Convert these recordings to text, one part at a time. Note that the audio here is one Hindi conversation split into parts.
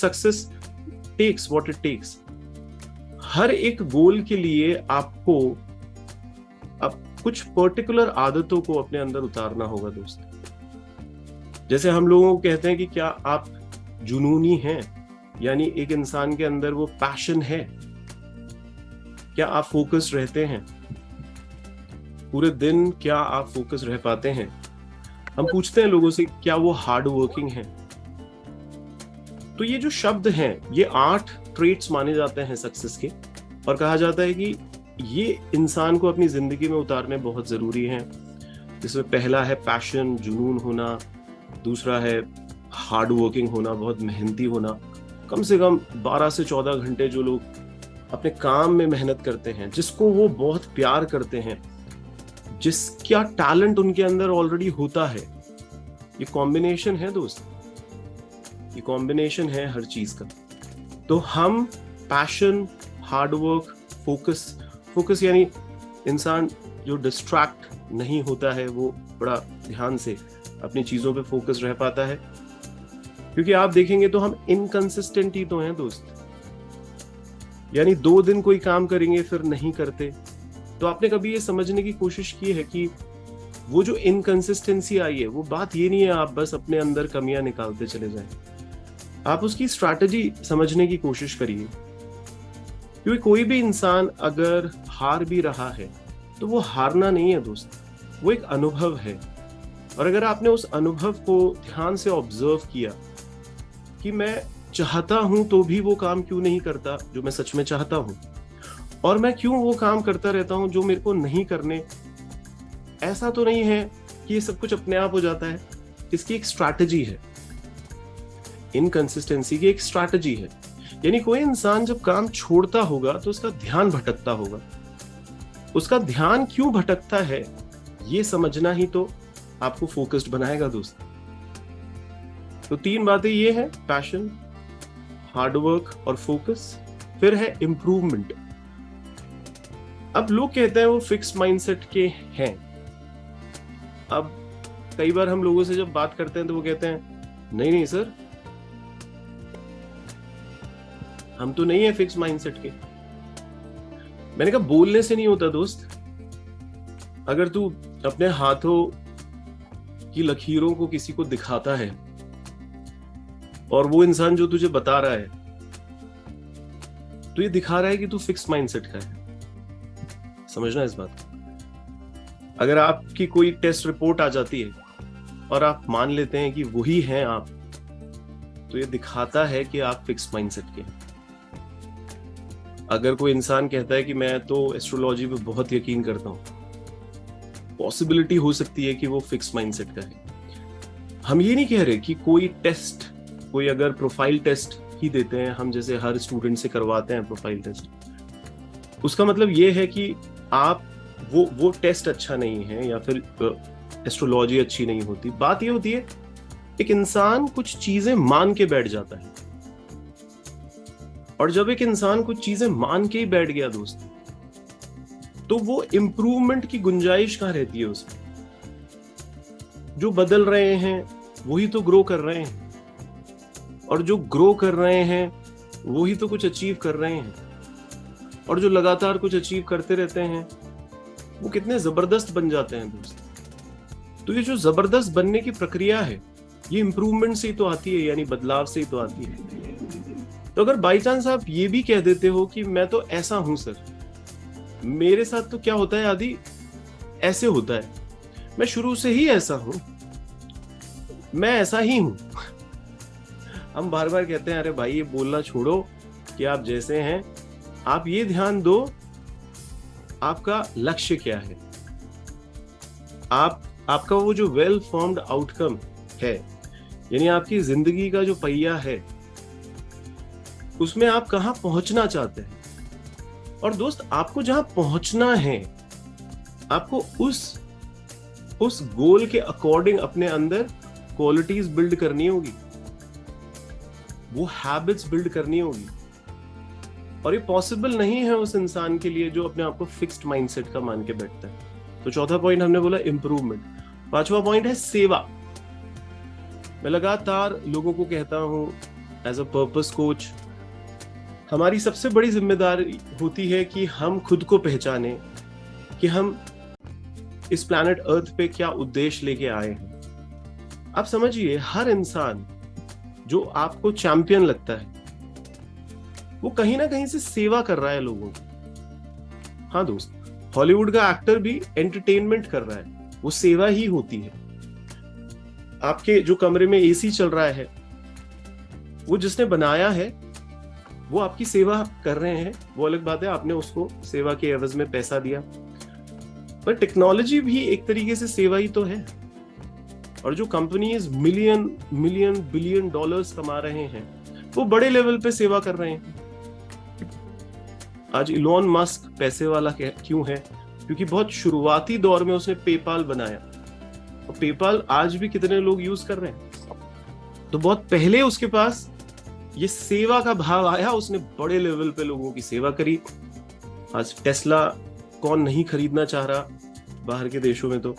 Success takes what it takes. हर एक गोल के लिए आपको अब कुछ पर्टिकुलर आदतों को अपने अंदर उतारना होगा दोस्त। जैसे हम लोगों को कहते हैं कि क्या आप जुनूनी हैं, यानी एक इंसान के अंदर वो पैशन है, क्या आप फोकस रहते हैं पूरे दिन, क्या आप फोकस रह पाते हैं। हम पूछते हैं लोगों से क्या वो हार्ड वर्किंग है। तो ये जो शब्द हैं, ये 8 ट्रेट्स माने जाते हैं सक्सेस के, और कहा जाता है कि ये इंसान को अपनी जिंदगी में उतारने बहुत जरूरी हैं। जिसमें पहला है पैशन, जुनून होना, दूसरा है हार्ड वर्किंग होना, बहुत मेहनती होना, कम से कम 12 से 14 घंटे जो लोग अपने काम में मेहनत करते हैं, जिसको वो बहुत प्यार करते हैं, जिसका टैलेंट उनके अंदर ऑलरेडी होता है। ये कॉम्बिनेशन है दोस्त, ये कॉम्बिनेशन है हर चीज का। तो हम पैशन, हार्ड वर्क, फोकस यानी इंसान जो डिस्ट्रैक्ट नहीं होता है, वो बड़ा ध्यान से अपनी चीजों पे फोकस रह पाता है। क्योंकि आप देखेंगे तो हम इनकंसिस्टेंट ही तो हैं दोस्त, यानी 2 दिन कोई काम करेंगे फिर नहीं करते। तो आपने कभी ये समझने की कोशिश की है कि वो जो इनकंसिस्टेंसी आई है, वो बात ये नहीं है आप बस अपने अंदर कमियां निकालते चले जाएं। आप उसकी स्ट्रैटेजी समझने की कोशिश करिए। क्योंकि कोई भी इंसान अगर हार भी रहा है तो वो हारना नहीं है दोस्त, वो एक अनुभव है। और अगर आपने उस अनुभव को ध्यान से ऑब्जर्व किया कि मैं चाहता हूं तो भी वो काम क्यों नहीं करता जो मैं सच में चाहता हूं, और मैं क्यों वो काम करता रहता हूं जो मेरे को नहीं करने, ऐसा तो नहीं है कि ये सब कुछ अपने आप हो जाता है। इसकी एक स्ट्रैटेजी है, इनकंसिस्टेंसी की एक स्ट्रैटेजी है। यानी कोई इंसान जब काम छोड़ता होगा तो उसका ध्यान भटकता होगा। उसका ध्यान क्यों भटकता है ये समझना ही तो आपको फोकस्ड बनाएगा दोस्त। तो 3 बातें ये हैं, पैशन, हार्डवर्क और फोकस। फिर है इंप्रूवमेंट। अब लोग कहते हैं वो फिक्स माइंडसेट के हैं। अब कई बार हम लोगों से जब बात करते हैं तो वो कहते हैं नहीं नहीं सर, हम तो नहीं है फिक्स माइंडसेट के। मैंने कहा बोलने से नहीं होता दोस्त। अगर तू अपने हाथों की लकीरों को किसी को दिखाता है और वो इंसान जो तुझे बता रहा है तो ये दिखा रहा है कि तू फिक्स माइंडसेट का है। समझना इस बात को। अगर आपकी कोई टेस्ट रिपोर्ट आ जाती है और आप मान लेते हैं कि वही हैं आप, तो ये दिखाता है कि आप फिक्स माइंडसेट के हैं। अगर कोई इंसान कहता है कि मैं तो एस्ट्रोलॉजी पे बहुत यकीन करता हूं, पॉसिबिलिटी हो सकती है कि वो फिक्स माइंडसेट का है। हम ये नहीं कह रहे कि कोई टेस्ट, कोई अगर प्रोफाइल टेस्ट ही देते हैं, हम जैसे हर स्टूडेंट से करवाते हैं प्रोफाइल टेस्ट, उसका मतलब ये है कि आप वो टेस्ट अच्छा नहीं है या फिर एस्ट्रोलॉजी अच्छी नहीं होती। बात ये होती है एक इंसान कुछ चीजें मान के बैठ जाता है, और जब एक इंसान कुछ चीजें मान के ही बैठ गया दोस्त, तो वो इंप्रूवमेंट की गुंजाइश कहां रहती है उसमें। जो बदल रहे हैं वही तो ग्रो कर रहे हैं, और जो ग्रो कर रहे हैं वही तो कुछ अचीव कर रहे हैं, और जो लगातार कुछ अचीव करते रहते हैं वो कितने जबरदस्त बन जाते हैं दोस्त। तो ये जो जबरदस्त बनने की प्रक्रिया है, ये इंप्रूवमेंट से ही तो आती है, यानी बदलाव से ही तो आती है। तो अगर बाई चांस आप ये भी कह देते हो कि मैं तो ऐसा हूं सर, मेरे साथ तो क्या होता है आदि ऐसे होता है, मैं शुरू से ही ऐसा हूं, मैं ऐसा ही हूं। हम बार बार कहते हैं अरे भाई ये बोलना छोड़ो कि आप जैसे हैं, आप ये ध्यान दो आपका लक्ष्य क्या है, आपका वो जो वेल फॉर्म्ड आउटकम है, यानी आपकी जिंदगी का जो पहिया है, उसमें आप कहां पहुंचना चाहते हैं। और दोस्त आपको जहां पहुंचना है, आपको उस गोल के अकॉर्डिंग अपने अंदर क्वालिटीज बिल्ड करनी होगी, वो हैबिट्स बिल्ड करनी होगी। और ये पॉसिबल नहीं है उस इंसान के लिए जो अपने आप को फिक्स्ड माइंडसेट का मान के बैठता है। तो चौथा पॉइंट हमने बोला इंप्रूवमेंट। 5वां पॉइंट है सेवा। मैं लगातार लोगों को कहता हूं एज अ पर्पस कोच हमारी सबसे बड़ी जिम्मेदारी होती है कि हम खुद को पहचाने कि हम इस प्लैनेट अर्थ पे क्या उद्देश्य लेके आए हैं। आप समझिए, हर इंसान जो आपको चैंपियन लगता है वो कहीं ना कहीं से सेवा कर रहा है लोगों की। हाँ दोस्त, हॉलीवुड का एक्टर भी एंटरटेनमेंट कर रहा है, वो सेवा ही होती है। आपके जो कमरे में एसी चल रहा है, वो जिसने बनाया है वो आपकी सेवा कर रहे हैं, वो अलग बात है, आपने उसको सेवा के एवज में पैसा दिया। पर टेक्नोलॉजी भी एक तरीके से सेवा ही तो है। और जो कंपनीज मिलियन बिलियन डॉलर्स कमा रहे हैं वो बड़े लेवल पे सेवा कर रहे हैं। आज इलॉन मस्क पैसे वाला क्यों है? क्योंकि बहुत शुरुआती दौर में उसने पेपाल बनाया, और पेपाल आज भी कितने लोग यूज कर रहे हैं। तो बहुत पहले उसके पास ये सेवा का भाव आया, उसने बड़े लेवल पे लोगों की सेवा करी। आज टेस्ला कौन नहीं खरीदना चाह रहा बाहर के देशों में, तो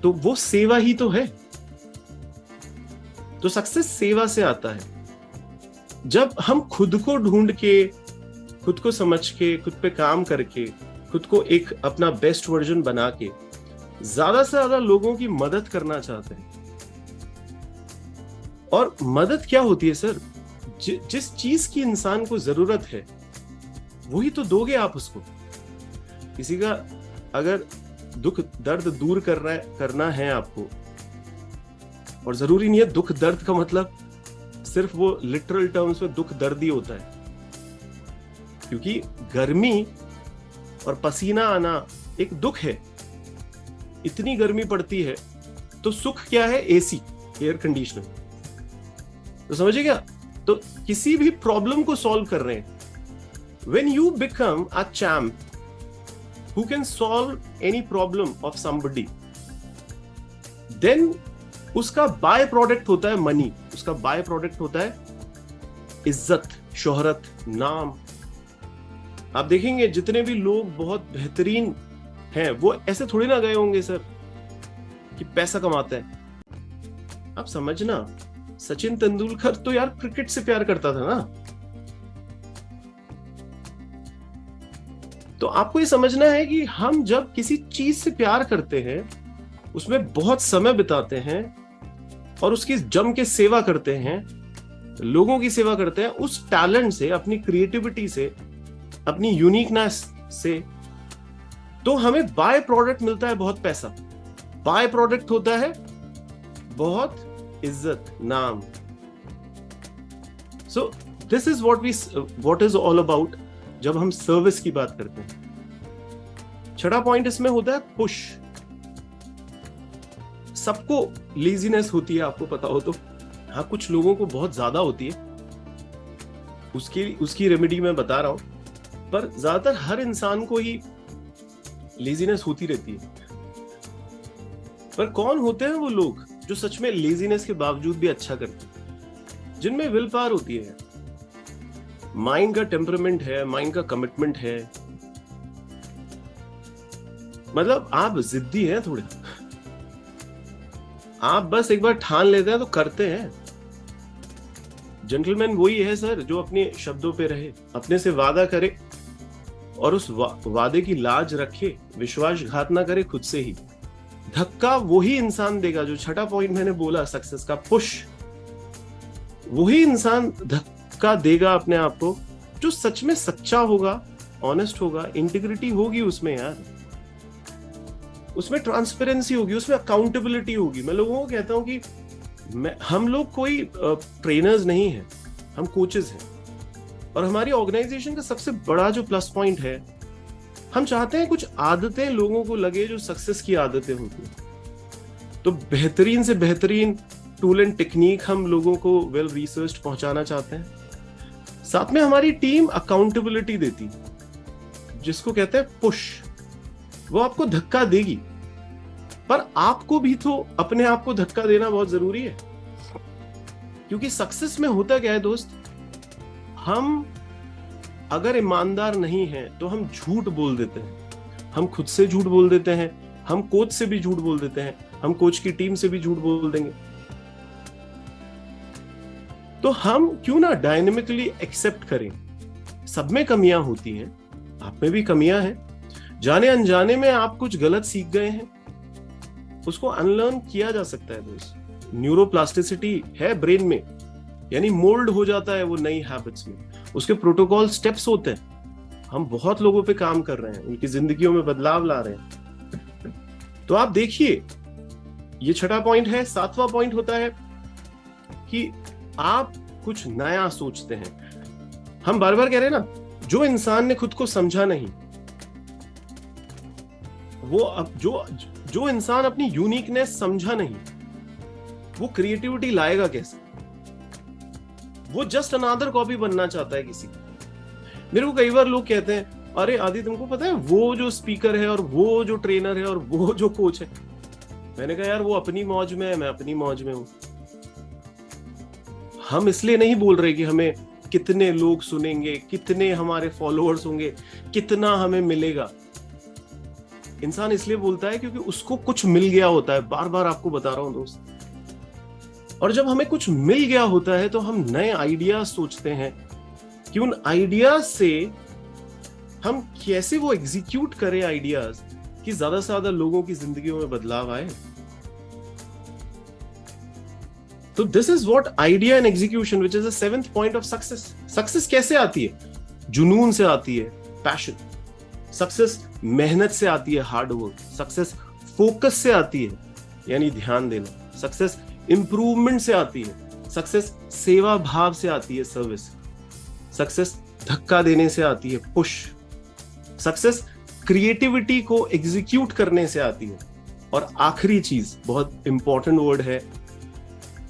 वो सेवा ही तो है। तो सक्सेस सेवा से आता है। जब हम खुद को ढूंढ के, खुद को समझ के, खुद पे काम करके, खुद को एक अपना बेस्ट वर्जन बना के ज्यादा से ज्यादा लोगों की मदद करना चाहते हैं। और मदद क्या होती है सर? जिस चीज की इंसान को जरूरत है वही तो दोगे आप उसको। किसी का अगर दुख दर्द दूर करना है आपको, और जरूरी नहीं है दुख दर्द का मतलब सिर्फ वो लिटरल टर्म्स में दुख दर्द ही होता है, क्योंकि गर्मी और पसीना आना एक दुख है। इतनी गर्मी पड़ती है तो सुख क्या है? AC, air conditioner. तो समझिए क्या? तो किसी भी प्रॉब्लम को सॉल्व कर रहे हैं। When you become a champ who can solve any problem of somebody, then उसका बाय प्रोडक्ट होता है मनी, उसका बाय प्रोडक्ट होता है इज्जत, शोहरत, नाम। आप देखेंगे जितने भी लोग बहुत बेहतरीन हैं वो ऐसे थोड़ी ना गए होंगे सर कि पैसा कमाता है। आप समझना, सचिन तेंदुलकर तो यार क्रिकेट से प्यार करता था ना। तो आपको ये समझना है कि हम जब किसी चीज से प्यार करते हैं, उसमें बहुत समय बिताते हैं और उसकी जम के सेवा करते हैं, लोगों की सेवा करते हैं, उस टैलेंट से, अपनी क्रिएटिविटी से, अपनी यूनिकनेस से, तो हमें बाय प्रोडक्ट मिलता है बहुत पैसा। बाय प्रोडक्ट होता है बहुत इज्जत, नाम। So this is what is all about जब हम सर्विस की बात करते हैं। छठा पॉइंट इसमें होता है पुश। सबको लेजीनेस होती है, आपको पता हो तो। हाँ, कुछ लोगों को बहुत ज्यादा होती है, उसकी रेमेडी मैं बता रहा हूं। पर ज्यादातर हर इंसान को ही लेजीनेस होती रहती है। पर कौन होते हैं वो लोग जो सच में लेजीनेस के बावजूद भी अच्छा करते हैं? जिनमें विल पावर होती है, माइंड का टेम्परामेंट है, माइंड का कमिटमेंट है। मतलब आप जिद्दी हैं थोड़े, आप बस एक बार ठान लेते हैं तो करते हैं। जेंटलमैन वही है सर जो अपने शब्दों पे रहे, अपने से वादा करे और उस वादे की लाज रखे, विश्वासघात ना करे खुद से ही। धक्का वही इंसान देगा, जो छठा पॉइंट मैंने बोला सक्सेस का, पुश। वही इंसान धक्का देगा अपने आप को जो सच में सच्चा होगा, ऑनेस्ट होगा, इंटीग्रिटी होगी उसमें यार, उसमें ट्रांसपेरेंसी होगी, उसमें अकाउंटेबिलिटी होगी। मैं लोगों को कहता हूं कि हम लोग कोई ट्रेनर्स नहीं हैं, हम कोचेस हैं। और हमारी ऑर्गेनाइजेशन का सबसे बड़ा जो प्लस पॉइंट है, हम चाहते हैं कुछ आदतें लोगों को लगे जो सक्सेस की आदतें होती हैं। तो बेहतरीन से बेहतरीन टूल एंड टेक्निक हम लोगों को वेल रिसर्च पहुंचाना चाहते हैं। साथ में हमारी टीम अकाउंटेबिलिटी देती, जिसको कहते हैं पुश। वो आपको धक्का देगी, पर आपको भी तो अपने आप को धक्का देना बहुत जरूरी है। क्योंकि सक्सेस में होता क्या है दोस्त, हम अगर ईमानदार नहीं हैं तो हम झूठ बोल देते हैं। हम खुद से झूठ बोल देते हैं, हम कोच से भी झूठ बोल देते हैं, हम कोच की टीम से भी झूठ बोल देंगे। तो हम क्यों ना डायनेमिकली एक्सेप्ट करें, सब में कमियां होती हैं, आप में भी कमियां हैं, जाने अनजाने में आप कुछ गलत सीख गए हैं, उसको अनलर्न किया जा सकता है दोस्त। न्यूरोप्लास्टिसिटी है ब्रेन में, यानी मोल्ड हो जाता है वो नई हैबिट्स में, उसके प्रोटोकॉल स्टेप्स होते हैं। हम बहुत लोगों पे काम कर रहे हैं, उनकी जिंदगियों में बदलाव ला रहे हैं। तो आप देखिए, ये छठा पॉइंट है। सातवां पॉइंट होता है कि आप कुछ नया सोचते हैं। हम बार बार कह रहे हैं ना, जो इंसान ने खुद को समझा नहीं, वो अब जो इंसान अपनी यूनिकनेस समझा नहीं, वो क्रिएटिविटी लाएगा कैसे? वो जस्ट अनदर कॉपी बनना चाहता है किसी की। मेरे को कई बार लोग कहते हैं, अरे आदि तुमको पता है वो जो स्पीकर है और वो जो ट्रेनर है और वो जो कोच है। मैंने कहा यार वो अपनी मौज में है, मैं अपनी मौज में हूं। हम इसलिए नहीं बोल रहे कि हमें कितने लोग सुनेंगे, कितने हमारे फॉलोअर्स होंगे, कितना हमें मिलेगा। इंसान इसलिए बोलता है क्योंकि उसको कुछ मिल गया होता है। बार बार आपको बता रहा हूं दोस्त। और जब हमें कुछ मिल गया होता है तो हम नए आइडियाज सोचते हैं कि उन आइडियाज से हम कैसे वो एग्जीक्यूट करें आइडियाज, कि ज्यादा से ज्यादा लोगों की जिंदगियों में बदलाव आए। तो this is what idea and execution, which is the seventh point of success. Success कैसे आती है? जुनून से आती है, पैशन। सक्सेस मेहनत से आती है, हार्ड वर्क। सक्सेस फोकस से आती है, यानी ध्यान देना। सक्सेस इंप्रूवमेंट से आती है। सक्सेस सेवा भाव से आती है, सर्विस। सक्सेस धक्का देने से आती है, पुश। सक्सेस क्रिएटिविटी को एग्जीक्यूट करने से आती है। और आखिरी चीज, बहुत इंपॉर्टेंट वर्ड है,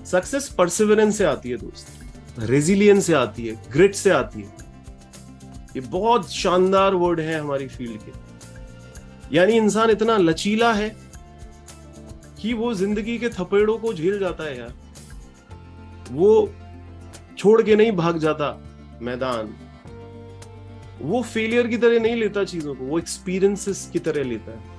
सक्सेस परसिवरेंस से आती है दोस्त, रेजिलियंस से आती है, ग्रिट से आती है। ये बहुत शानदार वर्ड है हमारी फील्ड के। यानी इंसान इतना लचीला है कि वो जिंदगी के थपेड़ों को झेल जाता है यार। वो छोड़ के नहीं भाग जाता मैदान। वो फेलियर की तरह नहीं लेता चीजों को, वो एक्सपीरियंसेस की तरह लेता है।